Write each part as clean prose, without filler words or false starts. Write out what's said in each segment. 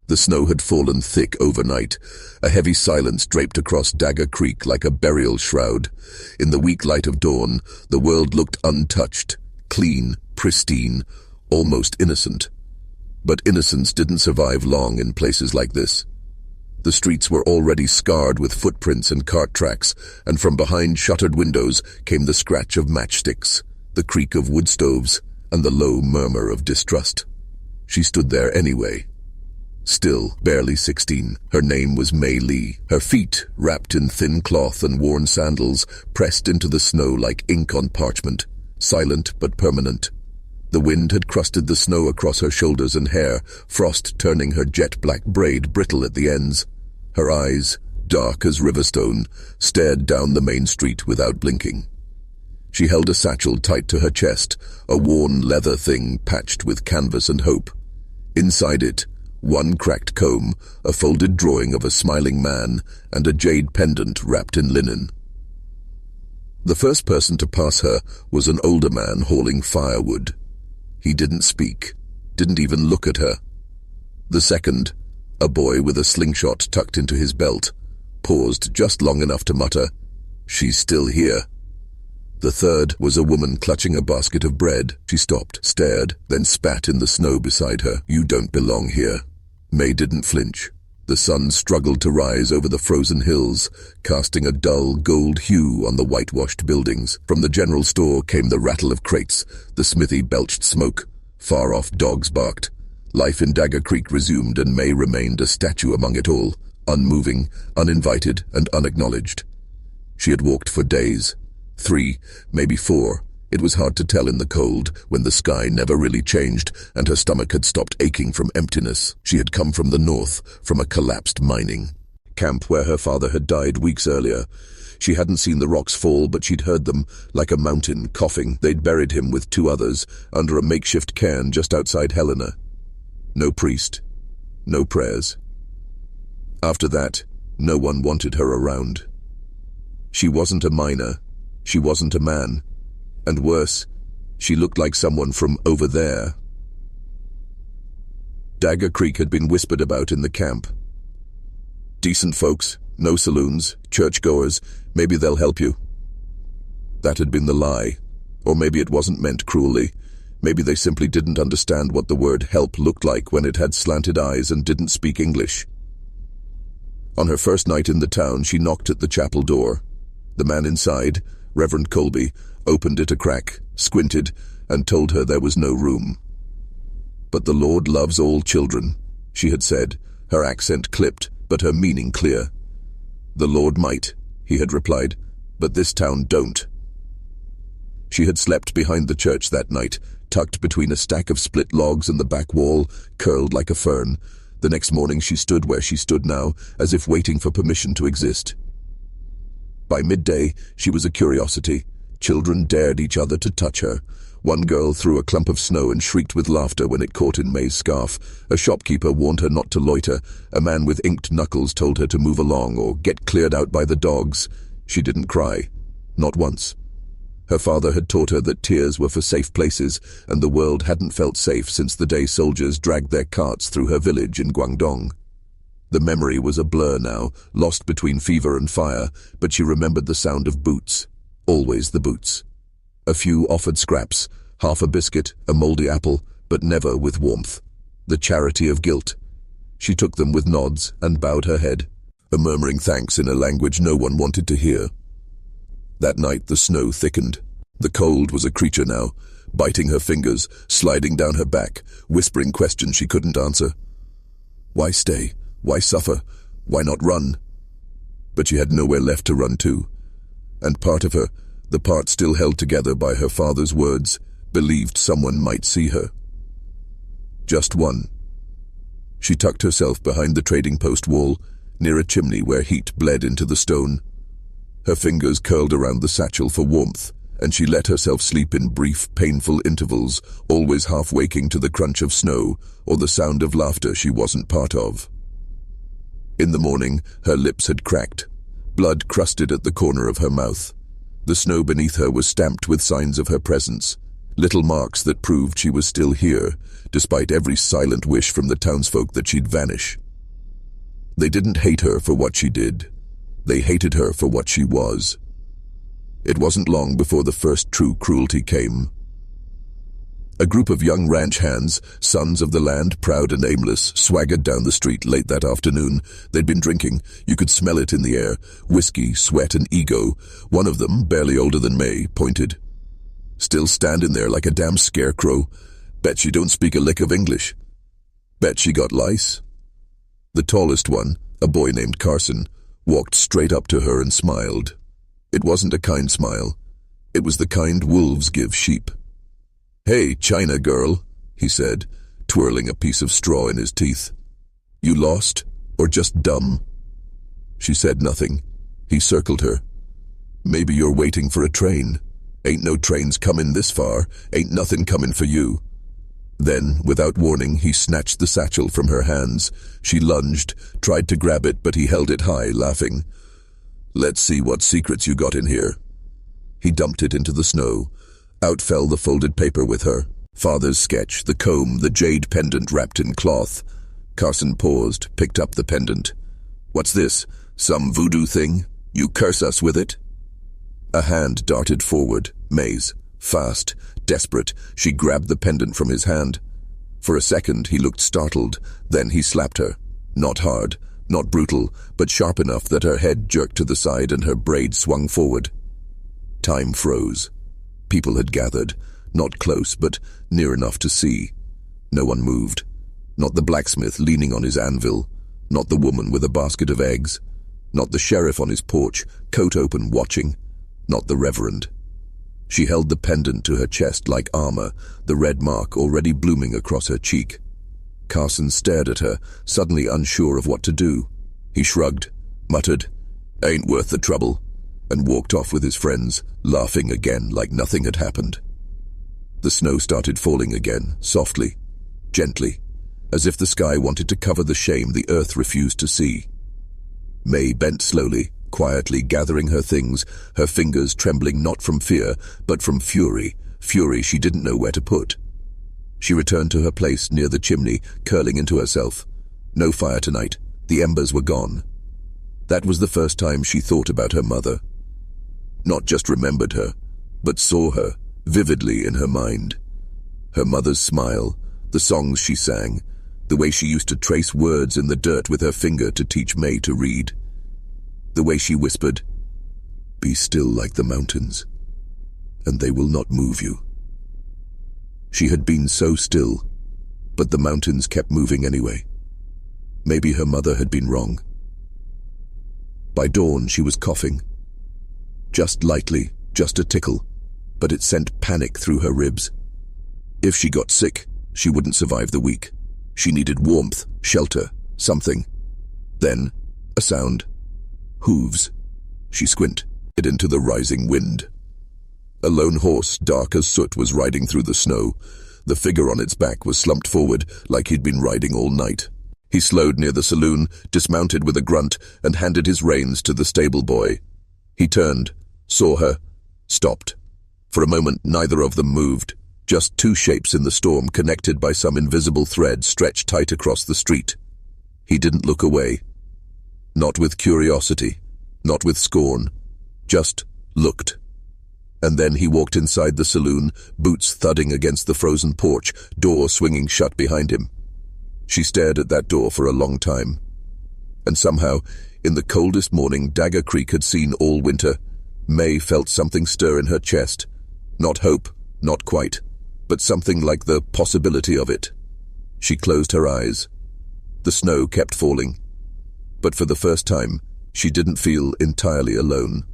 The snow had fallen thick overnight. A heavy silence draped across Dagger Creek like a burial shroud. In the weak light of dawn, the world looked untouched, clean, pristine, almost innocent. But innocence didn't survive long in places like this. The streets were already scarred with footprints and cart tracks, and from behind shuttered windows came the scratch of matchsticks, the creak of wood stoves, and the low murmur of distrust. She stood there anyway. Still, barely 16, her name was Mei Li. Her feet, wrapped in thin cloth and worn sandals, pressed into the snow like ink on parchment, silent but permanent. The wind had crusted the snow across her shoulders and hair, frost turning her jet-black braid brittle at the ends. Her eyes, dark as riverstone, stared down the main street without blinking. She held a satchel tight to her chest, a worn leather thing patched with canvas and hope. Inside it, one cracked comb, a folded drawing of a smiling man, and a jade pendant wrapped in linen. The first person to pass her was an older man hauling firewood. He didn't speak, didn't even look at her. The second, a boy with a slingshot tucked into his belt, paused just long enough to mutter, "She's still here." The third was a woman clutching a basket of bread. She stopped, stared, then spat in the snow beside her. "You don't belong here." May didn't flinch. The sun struggled to rise over the frozen hills, casting a dull gold hue on the whitewashed buildings. From the general store came the rattle of crates. The smithy belched smoke. Far off dogs barked. Life in Dagger Creek resumed, and May remained a statue among it all, unmoving, uninvited, and unacknowledged. She had walked for days. 3, maybe 4. It was hard to tell in the cold, when the sky never really changed, and her stomach had stopped aching from emptiness. She had come from the north, from a collapsed mining camp where her father had died weeks earlier. She hadn't seen the rocks fall, but she'd heard them, like a mountain, coughing. They'd buried him with 2 others, under a makeshift cairn just outside Helena. No priest, no prayers. After that, no one wanted her around. She wasn't a miner. She wasn't a man. And worse, she looked like someone from over there. Dagger Creek had been whispered about in the camp. Decent folks, no saloons, churchgoers, maybe they'll help you. That had been the lie. Or maybe it wasn't meant cruelly. Maybe they simply didn't understand what the word help looked like when it had slanted eyes and didn't speak English. On her first night in the town, she knocked at the chapel door. The man inside, Reverend Colby, opened it a crack, squinted, and told her there was no room. "But the Lord loves all children," she had said, her accent clipped, but her meaning clear. "The Lord might," he had replied, "but this town don't." She had slept behind the church that night, tucked between a stack of split logs and the back wall, curled like a fern. The next morning she stood where she stood now, as if waiting for permission to exist. By midday, she was a curiosity. Children dared each other to touch her. One girl threw a clump of snow and shrieked with laughter when it caught in May's scarf. A shopkeeper warned her not to loiter. A man with inked knuckles told her to move along or get cleared out by the dogs. She didn't cry. Not once. Her father had taught her that tears were for safe places, and the world hadn't felt safe since the day soldiers dragged their carts through her village in Guangdong. The memory was a blur now, lost between fever and fire, but she remembered the sound of boots. Always the boots. A few offered scraps, half a biscuit, a mouldy apple, but never with warmth. The charity of guilt. She took them with nods and bowed her head, a murmuring thanks in a language no one wanted to hear. That night the snow thickened. The cold was a creature now, biting her fingers, sliding down her back, whispering questions she couldn't answer. Why stay? Why suffer? Why not run? But she had nowhere left to run to. And part of her, the part still held together by her father's words, believed someone might see her. Just one. She tucked herself behind the trading post wall, near a chimney where heat bled into the stone. Her fingers curled around the satchel for warmth, and she let herself sleep in brief, painful intervals, always half waking to the crunch of snow or the sound of laughter she wasn't part of. In the morning, her lips had cracked. Blood crusted at the corner of her mouth. The snow beneath her was stamped with signs of her presence. Little marks that proved she was still here, despite every silent wish from the townsfolk that she'd vanish. They didn't hate her for what she did. They hated her for what she was. It wasn't long before the first true cruelty came. A group of young ranch hands, sons of the land, proud and aimless, swaggered down the street late that afternoon. They'd been drinking. You could smell it in the air. Whiskey, sweat, and ego. One of them, barely older than May, pointed. "Still standing there like a damn scarecrow. Bet she don't speak a lick of English. Bet she got lice." The tallest one, a boy named Carson, walked straight up to her and smiled. It wasn't a kind smile. It was the kind wolves give sheep. "Hey, China girl," he said, twirling a piece of straw in his teeth. "You lost, or just dumb?" She said nothing. He circled her. "Maybe you're waiting for a train. Ain't no trains comin' this far. Ain't nothing comin' for you." Then, without warning, he snatched the satchel from her hands. She lunged, tried to grab it, but he held it high, laughing. "Let's see what secrets you got in here." He dumped it into the snow. Out fell the folded paper with her. Father's sketch, the comb, the jade pendant wrapped in cloth. Carson paused, picked up the pendant. "What's this? Some voodoo thing? You curse us with it?" A hand darted forward, May's. Fast, desperate, she grabbed the pendant from his hand. For a second, he looked startled. Then he slapped her. Not hard, not brutal, but sharp enough that her head jerked to the side and her braid swung forward. Time froze. People had gathered, not close, but near enough to see. No one moved. Not the blacksmith leaning on his anvil. Not the woman with a basket of eggs. Not the sheriff on his porch, coat open, watching. Not the reverend. She held the pendant to her chest like armor, the red mark already blooming across her cheek. Carson stared at her, suddenly unsure of what to do. He shrugged, muttered, "Ain't worth the trouble," and walked off with his friends, laughing again like nothing had happened. The snow started falling again, softly, gently, as if the sky wanted to cover the shame the earth refused to see. May bent slowly, quietly gathering her things, her fingers trembling not from fear, but from fury she didn't know where to put. She returned to her place near the chimney, curling into herself. No fire tonight. The embers were gone. That was the first time she thought about her mother. Not just remembered her, but saw her, vividly in her mind. Her mother's smile, the songs she sang, the way she used to trace words in the dirt with her finger to teach May to read. The way she whispered, "Be still like the mountains, and they will not move you." She had been so still, but the mountains kept moving anyway. Maybe her mother had been wrong. By dawn, she was coughing. Just lightly, just a tickle, but it sent panic through her ribs. If she got sick, she wouldn't survive the week. She needed warmth, shelter, something. Then, a sound. Hooves. She squinted into the rising wind. A lone horse, dark as soot, was riding through the snow. The figure on its back was slumped forward, like he'd been riding all night. He slowed near the saloon, dismounted with a grunt, and handed his reins to the stable boy. He turned, saw her, stopped. For a moment, neither of them moved. Just two shapes in the storm, connected by some invisible thread stretched tight across the street. He didn't look away. Not with curiosity, not with scorn, just looked. And then he walked inside the saloon, boots thudding against the frozen porch, door swinging shut behind him. She stared at that door for a long time. And somehow, in the coldest morning Dagger Creek had seen all winter, May felt something stir in her chest. Not hope, not quite, but something like the possibility of it. She closed her eyes. The snow kept falling. But for the first time, she didn't feel entirely alone.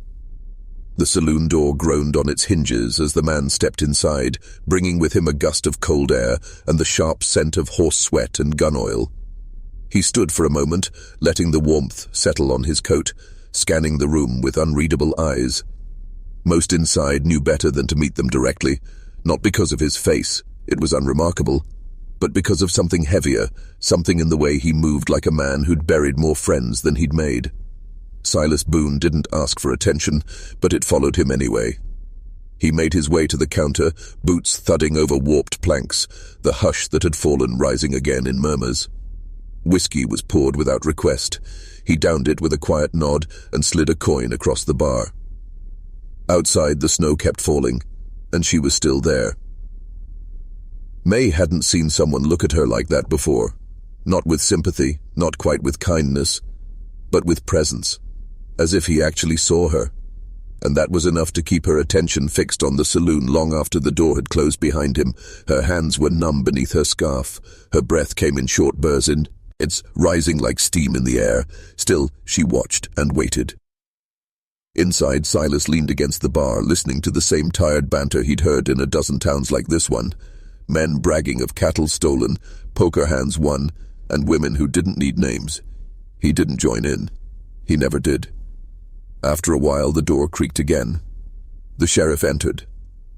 The saloon door groaned on its hinges as the man stepped inside, bringing with him a gust of cold air and the sharp scent of horse sweat and gun oil. He stood for a moment, letting the warmth settle on his coat, scanning the room with unreadable eyes. Most inside knew better than to meet them directly, not because of his face, it was unremarkable, but because of something heavier, something in the way he moved like a man who'd buried more friends than he'd made. Silas Boone didn't ask for attention, but it followed him anyway. He made his way to the counter, boots thudding over warped planks, the hush that had fallen rising again in murmurs. Whiskey was poured without request. He downed it with a quiet nod and slid a coin across the bar. Outside, the snow kept falling, and she was still there. May hadn't seen someone look at her like that before. Not with sympathy, not quite with kindness, but with presence, as if he actually saw her. And that was enough to keep her attention fixed on the saloon long after the door had closed behind him. Her hands were numb beneath her scarf. Her breath came in short bursts, it's rising like steam in the air. Still, she watched and waited. Inside, Silas leaned against the bar, listening to the same tired banter he'd heard in a dozen towns like this one. Men bragging of cattle stolen, poker hands won, and women who didn't need names. He didn't join in. He never did. After a while, the door creaked again. The sheriff entered,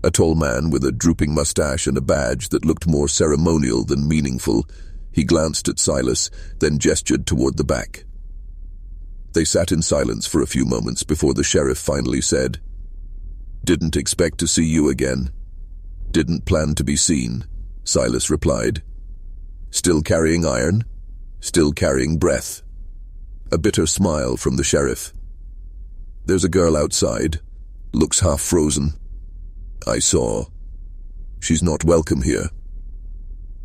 a tall man with a drooping mustache and a badge that looked more ceremonial than meaningful. He glanced at Silas, then gestured toward the back. They sat in silence for a few moments before the sheriff finally said, "Didn't expect to see you again." "Didn't plan to be seen," Silas replied. "Still carrying iron? Still carrying breath?" A bitter smile from the sheriff. "There's a girl outside. Looks half frozen. I saw. She's not welcome here.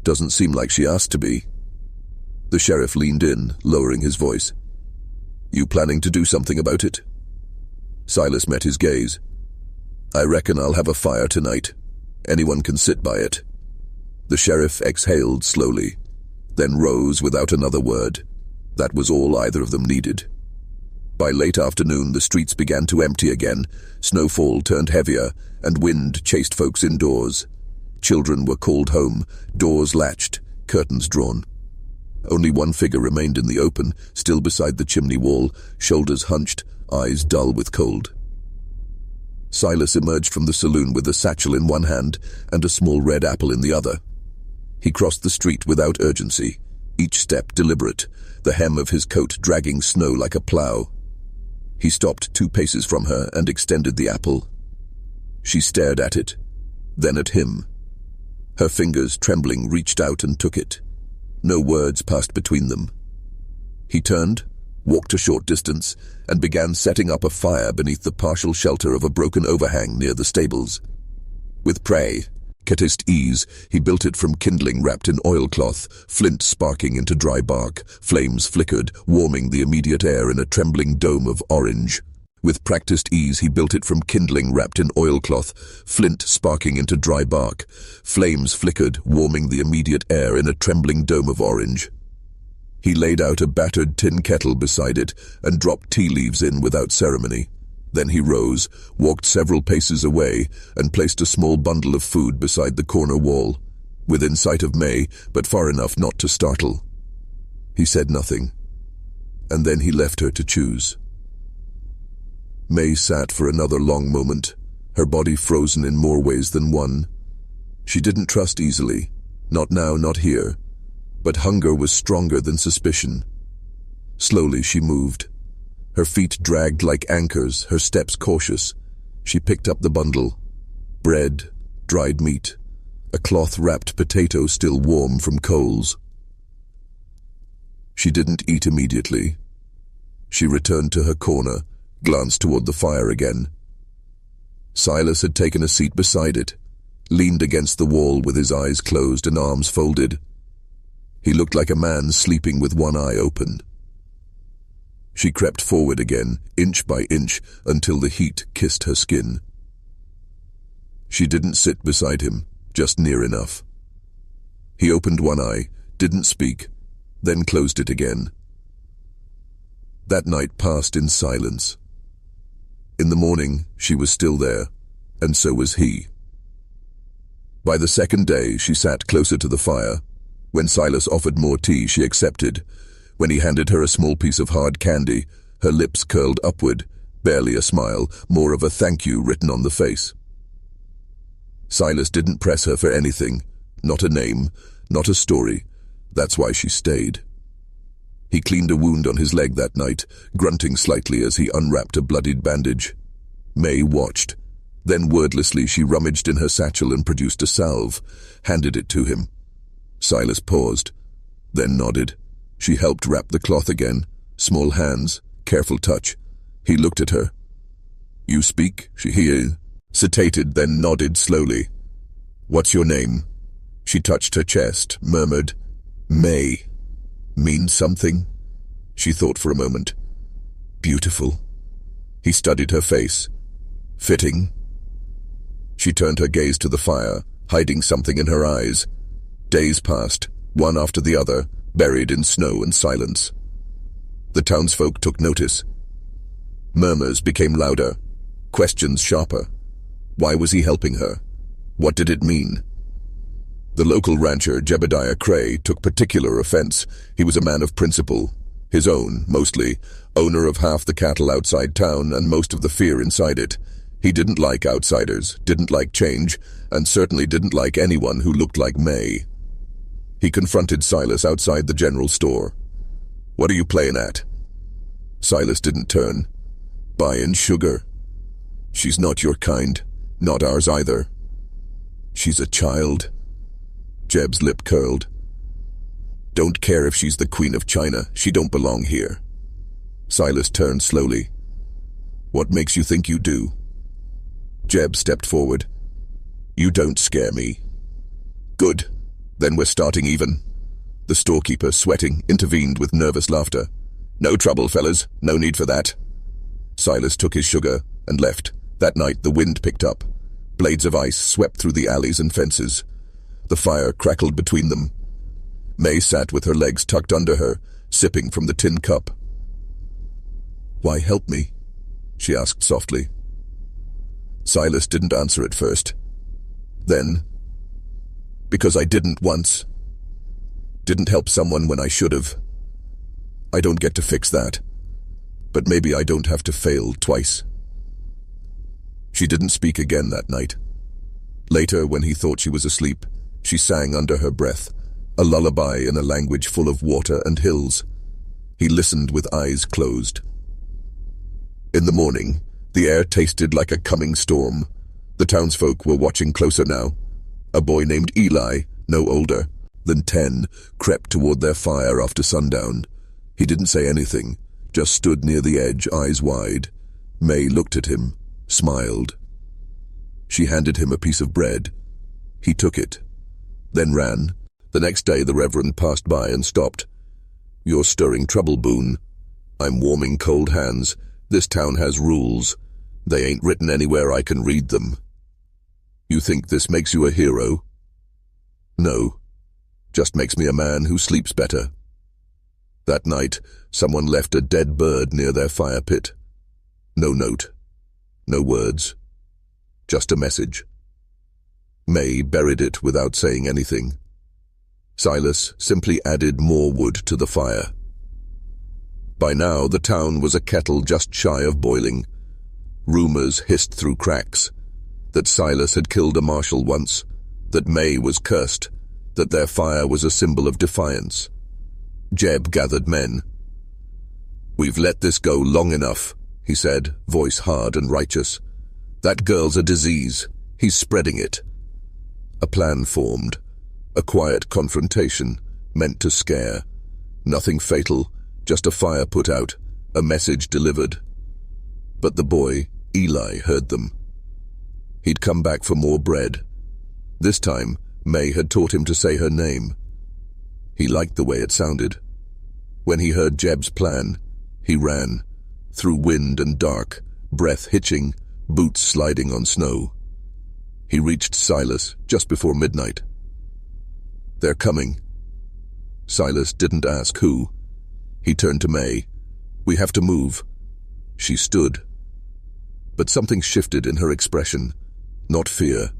Doesn't seem like she asked to be." The sheriff leaned in, lowering his voice. "You planning to do something about it?" Silas met his gaze. "I reckon I'll have a fire tonight. Anyone can sit by it." The sheriff exhaled slowly, then rose without another word. That was all either of them needed. By late afternoon, the streets began to empty again. Snowfall turned heavier, and wind chased folks indoors. Children were called home, doors latched, curtains drawn. Only one figure remained in the open, still beside the chimney wall, shoulders hunched, eyes dull with cold. Silas emerged from the saloon with a satchel in one hand and a small red apple in the other. He crossed the street without urgency, each step deliberate, the hem of his coat dragging snow like a plough. He stopped 2 paces from her and extended the apple. She stared at it, then at him. Her fingers, trembling, reached out and took it. No words passed between them. He turned, walked a short distance, and began setting up a fire beneath the partial shelter of a broken overhang near the stables. With pragmatist ease, he built it from kindling wrapped in oilcloth, flint sparking into dry bark, flames flickered, warming the immediate air in a trembling dome of orange. With practiced ease, he built it from kindling wrapped in oilcloth, flint sparking into dry bark, flames flickered, warming the immediate air in a trembling dome of orange. He laid out a battered tin kettle beside it and dropped tea leaves in without ceremony. Then he rose, walked several paces away, and placed a small bundle of food beside the corner wall, within sight of May, but far enough not to startle. He said nothing, and then he left her to choose. May sat for another long moment, her body frozen in more ways than one. She didn't trust easily, not now, not here, but hunger was stronger than suspicion. Slowly she moved. Her feet dragged like anchors, her steps cautious. She picked up the bundle. Bread, dried meat, a cloth-wrapped potato still warm from coals. She didn't eat immediately. She returned to her corner, glanced toward the fire again. Silas had taken a seat beside it, leaned against the wall with his eyes closed and arms folded. He looked like a man sleeping with one eye open. She crept forward again, inch by inch, until the heat kissed her skin. She didn't sit beside him, just near enough. He opened one eye, didn't speak, then closed it again. That night passed in silence. In the morning, she was still there, and so was he. By the second day, she sat closer to the fire. When Silas offered more tea, she accepted. When he handed her a small piece of hard candy, her lips curled upward, barely a smile, more of a thank you written on the face. Silas didn't press her for anything, not a name, not a story. That's why she stayed. He cleaned a wound on his leg that night, grunting slightly as he unwrapped a bloodied bandage. May watched. Then wordlessly she rummaged in her satchel and produced a salve, handed it to him. Silas paused, then nodded. She helped wrap the cloth again, small hands, careful touch. He looked at her. "You speak?" she hesitated, then nodded slowly. "What's your name?" She touched her chest, murmured, "May. Means something?" She thought for a moment. "Beautiful." He studied her face. "Fitting." She turned her gaze to the fire, hiding something in her eyes. Days passed, one after the other, buried in snow and silence. The townsfolk took notice. Murmurs became louder, questions sharper. Why was he helping her? What did it mean? The local rancher, Jebediah Cray, took particular offense. He was a man of principle, his own, mostly, owner of half the cattle outside town and most of the fear inside it. He didn't like outsiders, didn't like change, and certainly didn't like anyone who looked like May. He confronted Silas outside the general store. "What are you playing at?" Silas didn't turn. "Buying sugar." "She's not your kind, not ours either." "She's a child." Jeb's lip curled. "Don't care if she's the Queen of China, she don't belong here." Silas turned slowly. "What makes you think you do?" Jeb stepped forward. "You don't scare me." "Good. Then we're starting even." The storekeeper, sweating, intervened with nervous laughter. "No trouble, fellas. No need for that." Silas took his sugar and left. That night the wind picked up. Blades of ice swept through the alleys and fences. The fire crackled between them. May sat with her legs tucked under her, sipping from the tin cup. "Why help me?" she asked softly. Silas didn't answer at first. Then, "Because I didn't once. Didn't help someone when I should have. I don't get to fix that. But maybe I don't have to fail twice." She didn't speak again that night. Later, when he thought she was asleep, she sang under her breath, a lullaby in a language full of water and hills. He listened with eyes closed. In the morning, the air tasted like a coming storm. The townsfolk were watching closer now. A boy named Eli, no older than 10, crept toward their fire after sundown. He didn't say anything, just stood near the edge, eyes wide. May looked at him, smiled. She handed him a piece of bread. He took it, then ran. The next day the Reverend passed by and stopped. "You're stirring trouble, Boone." "I'm warming cold hands. This town has rules. They ain't written anywhere I can read them." "You think this makes you a hero?" "No. Just makes me a man who sleeps better." That night, someone left a dead bird near their fire pit. No note. No words. Just a message. May buried it without saying anything. Silas simply added more wood to the fire. By now, the town was a kettle just shy of boiling. Rumors hissed through cracks. That Silas had killed a marshal once. That May was cursed. That their fire was a symbol of defiance. Jeb gathered men. "We've let this go long enough," he said, voice hard and righteous. "That girl's a disease. He's spreading it." A plan formed. A quiet confrontation, meant to scare. Nothing fatal, just a fire put out, a message delivered. But the boy, Eli, heard them. He'd come back for more bread. This time, May had taught him to say her name. He liked the way it sounded. When he heard Jeb's plan, he ran, through wind and dark, breath hitching, boots sliding on snow. He reached Silas just before midnight. "They're coming." Silas didn't ask who. He turned to May. "We have to move." She stood. But something shifted in her expression. Not fear,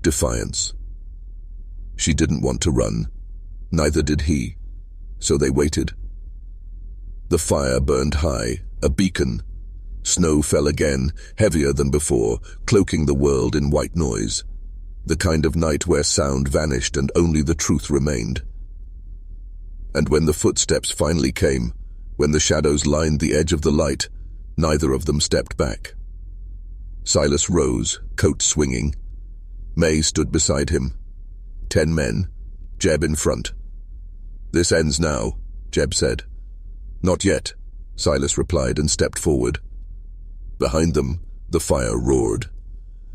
defiance. She didn't want to run. Neither did he. So they waited. The fire burned high, a beacon. Snow fell again, heavier than before, cloaking the world in white noise. The kind of night where sound vanished and only the truth remained. And when the footsteps finally came, when the shadows lined the edge of the light, neither of them stepped back. Silas rose, coat swinging. May stood beside him. 10 men, Jeb in front. "This ends now," Jeb said. "Not yet," Silas replied and stepped forward. Behind them, the fire roared.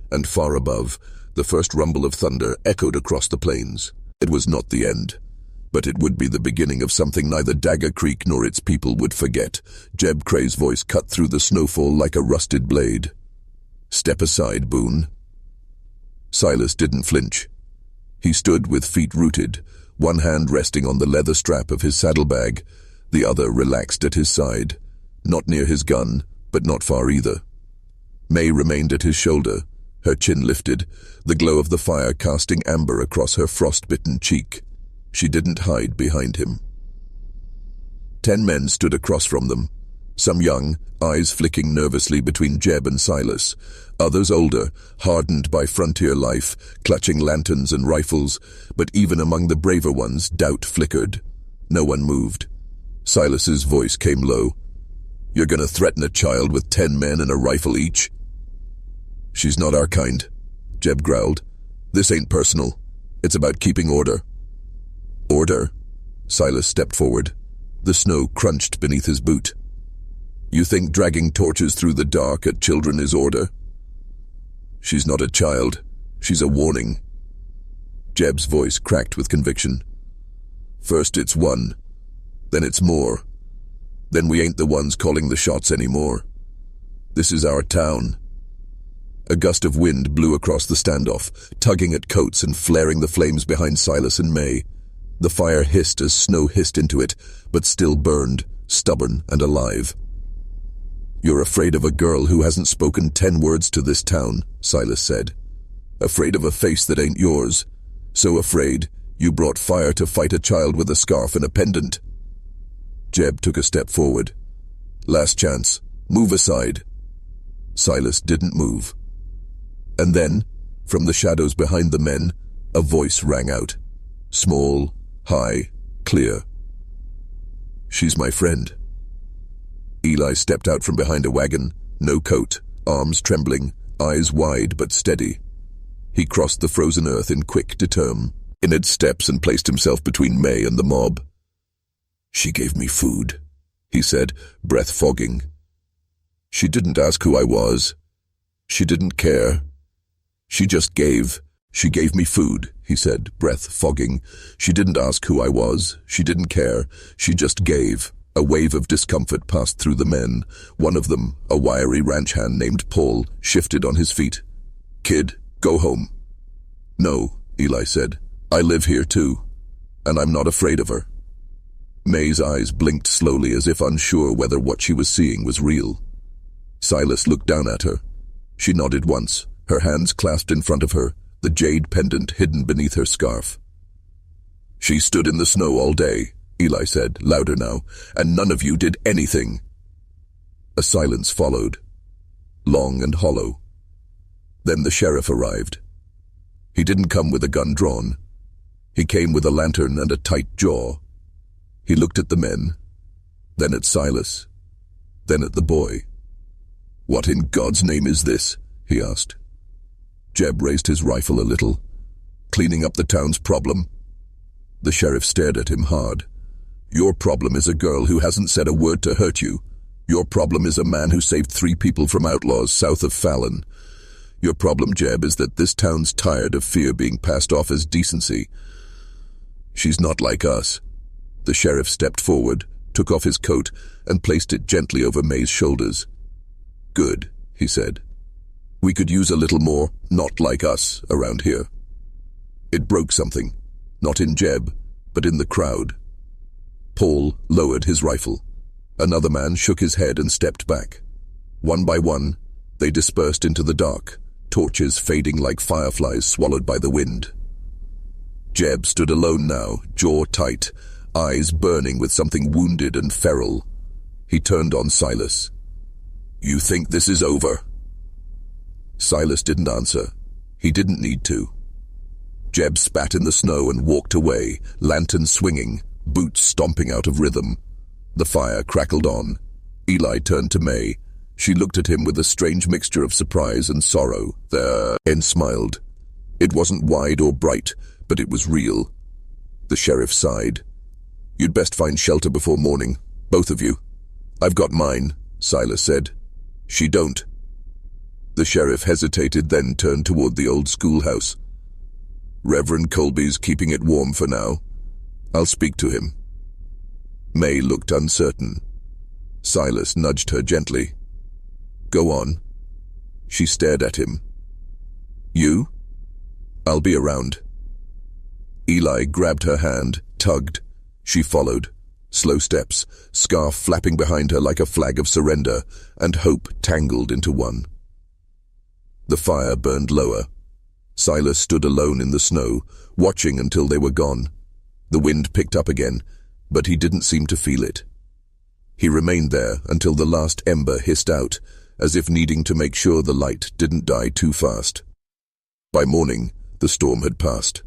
And far above, the first rumble of thunder echoed across the plains. It was not the end, but it would be the beginning of something neither Dagger Creek nor its people would forget. Jeb Cray's voice cut through the snowfall like a rusted blade. "Step aside, Boone." Silas didn't flinch. He stood with feet rooted, one hand resting on the leather strap of his saddlebag, the other relaxed at his side, not near his gun, but not far either. May remained at his shoulder, her chin lifted, the glow of the fire casting amber across her frost-bitten cheek. She didn't hide behind him. 10 men stood across from them, some young, eyes flicking nervously between Jeb and Silas, others older, hardened by frontier life, clutching lanterns and rifles, but even among the braver ones, doubt flickered. No one moved. Silas's voice came low. "You're gonna threaten a child with 10 men and a rifle each?" "She's not our kind," Jeb growled. "This ain't personal. It's about keeping order." "Order?" Silas stepped forward. The snow crunched beneath his boot. "You think dragging torches through the dark at children is order?" "She's not a child. She's a warning." Jeb's voice cracked with conviction. "First it's one, then it's more. Then we ain't the ones calling the shots anymore. This is our town." A gust of wind blew across the standoff, tugging at coats and flaring the flames behind Silas and May. The fire hissed as snow hissed into it, but still burned, stubborn and alive. "You're afraid of a girl who hasn't spoken 10 words to this town," Silas said. "Afraid of a face that ain't yours. So afraid, you brought fire to fight a child with a scarf and a pendant." Jeb took a step forward. "Last chance. Move aside." Silas didn't move. And then, from the shadows behind the men, a voice rang out. Small, high, clear. "She's my friend." Eli stepped out from behind a wagon, no coat, arms trembling, eyes wide but steady. He crossed the frozen earth in quick determined steps and placed himself between May and the mob. "She gave me food," he said, breath fogging. "She didn't ask who I was. She didn't care. She just gave. She gave me food," he said, breath fogging. "She didn't ask who I was. She didn't care. She just gave." A wave of discomfort passed through the men. One of them, a wiry ranch hand named Paul, shifted on his feet. "Kid, go home." "No," Eli said. "I live here too, and I'm not afraid of her." May's eyes blinked slowly as if unsure whether what she was seeing was real. Silas looked down at her. She nodded once, her hands clasped in front of her, the jade pendant hidden beneath her scarf. "She stood in the snow all day," Eli said, louder now, "and none of you did anything." A silence followed, long and hollow. Then the sheriff arrived. He didn't come with a gun drawn. He came with a lantern and a tight jaw. He looked at the men, then at Silas, then at the boy. "What in God's name is this?" he asked. Jeb raised his rifle a little. "Cleaning up the town's problem." The sheriff stared at him hard. "Your problem is a girl who hasn't said a word to hurt you. Your problem is a man who saved 3 people from outlaws south of Fallon. Your problem, Jeb, is that this town's tired of fear being passed off as decency. She's not like us." The sheriff stepped forward, took off his coat, and placed it gently over May's shoulders. "Good," he said. "We could use a little more not like us around here." It broke something, not in Jeb, but in the crowd. Paul lowered his rifle. Another man shook his head and stepped back. One by one, they dispersed into the dark, torches fading like fireflies swallowed by the wind. Jeb stood alone now, jaw tight, eyes burning with something wounded and feral. He turned on Silas. "You think this is over?" Silas didn't answer. He didn't need to. Jeb spat in the snow and walked away, lantern swinging, boots stomping out of rhythm. The fire crackled on. Eli turned to May. She looked at him with a strange mixture of surprise and sorrow. Then smiled. It wasn't wide or bright, but it was real. The sheriff sighed. "You'd best find shelter before morning, both of you." "I've got mine," Silas said. "She don't." The sheriff hesitated, then turned toward the old schoolhouse. "Reverend Colby's keeping it warm for now. I'll speak to him." May looked uncertain. Silas nudged her gently. "Go on." She stared at him. "You?" "I'll be around." Eli grabbed her hand, tugged. She followed. Slow steps, scarf flapping behind her like a flag of surrender, and hope tangled into one. The fire burned lower. Silas stood alone in the snow, watching until they were gone. The wind picked up again, but he didn't seem to feel it. He remained there until the last ember hissed out, as if needing to make sure the light didn't die too fast. By morning, the storm had passed.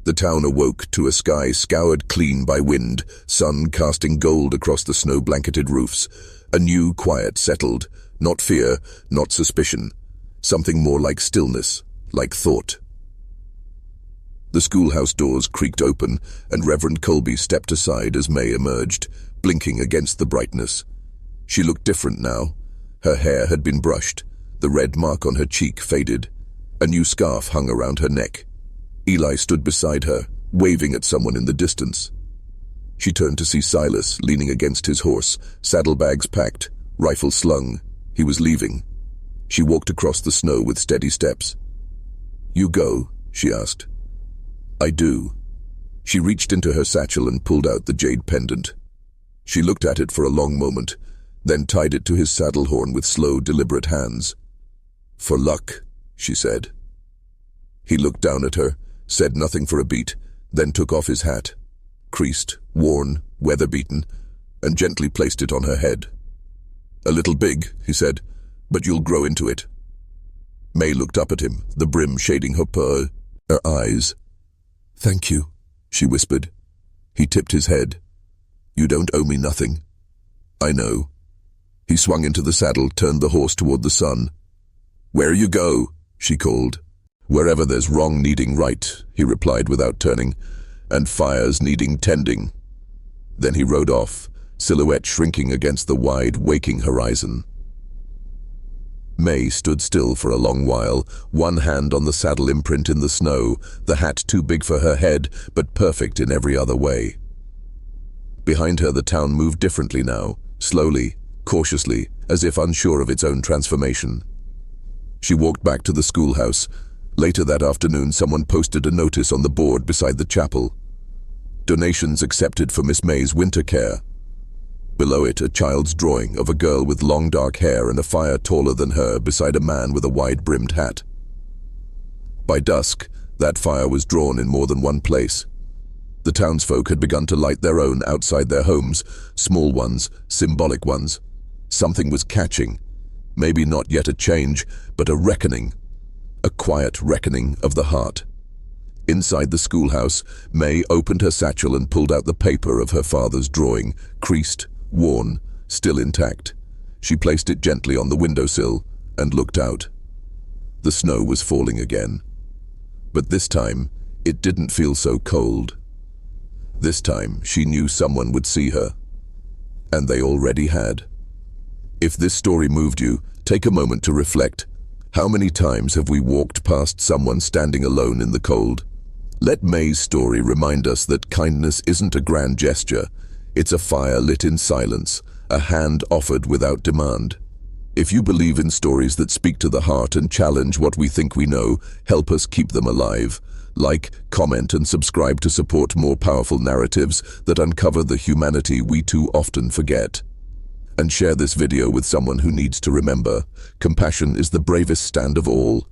The town awoke to a sky scoured clean by wind, sun casting gold across the snow-blanketed roofs. A new quiet settled, not fear, not suspicion, something more like stillness, like thought. The schoolhouse doors creaked open, and Reverend Colby stepped aside as May emerged, blinking against the brightness. She looked different now. Her hair had been brushed, the red mark on her cheek faded. A new scarf hung around her neck. Eli stood beside her, waving at someone in the distance. She turned to see Silas leaning against his horse, saddlebags packed, rifle slung. He was leaving. She walked across the snow with steady steps. "You go?" she asked. "I do." She reached into her satchel and pulled out the jade pendant. She looked at it for a long moment, then tied it to his saddle horn with slow, deliberate hands. "For luck," she said. He looked down at her, said nothing for a beat, then took off his hat, creased, worn, weather-beaten, and gently placed it on her head. "A little big," he said, "but you'll grow into it." May looked up at him, the brim shading her eyes. "Thank you," she whispered. He tipped his head. "You don't owe me nothing." "I know." He swung into the saddle, turned the horse toward the sun. "Where you go?" she called. "Wherever there's wrong needing right," he replied without turning, "and fires needing tending." Then he rode off, silhouette shrinking against the wide, waking horizon. May stood still for a long while, one hand on the saddle imprint in the snow, the hat too big for her head, but perfect in every other way. Behind her the town moved differently now, slowly, cautiously, as if unsure of its own transformation. She walked back to the schoolhouse. Later that afternoon, someone posted a notice on the board beside the chapel. "Donations accepted for Miss May's winter care." Below it, a child's drawing of a girl with long dark hair and a fire taller than her beside a man with a wide-brimmed hat. By dusk, that fire was drawn in more than one place. The townsfolk had begun to light their own outside their homes, small ones, symbolic ones. Something was catching. Maybe not yet a change, but a reckoning. A quiet reckoning of the heart. Inside the schoolhouse, May opened her satchel and pulled out the paper of her father's drawing, creased, worn, still intact. She placed it gently on the windowsill and looked out. The snow was falling again. But this time, it didn't feel so cold. This time, she knew someone would see her. And they already had. If this story moved you, take a moment to reflect. How many times have we walked past someone standing alone in the cold? Let May's story remind us that kindness isn't a grand gesture. It's a fire lit in silence, a hand offered without demand. If you believe in stories that speak to the heart and challenge what we think we know, help us keep them alive. Like, comment, and subscribe to support more powerful narratives that uncover the humanity we too often forget. And share this video with someone who needs to remember, compassion is the bravest stand of all.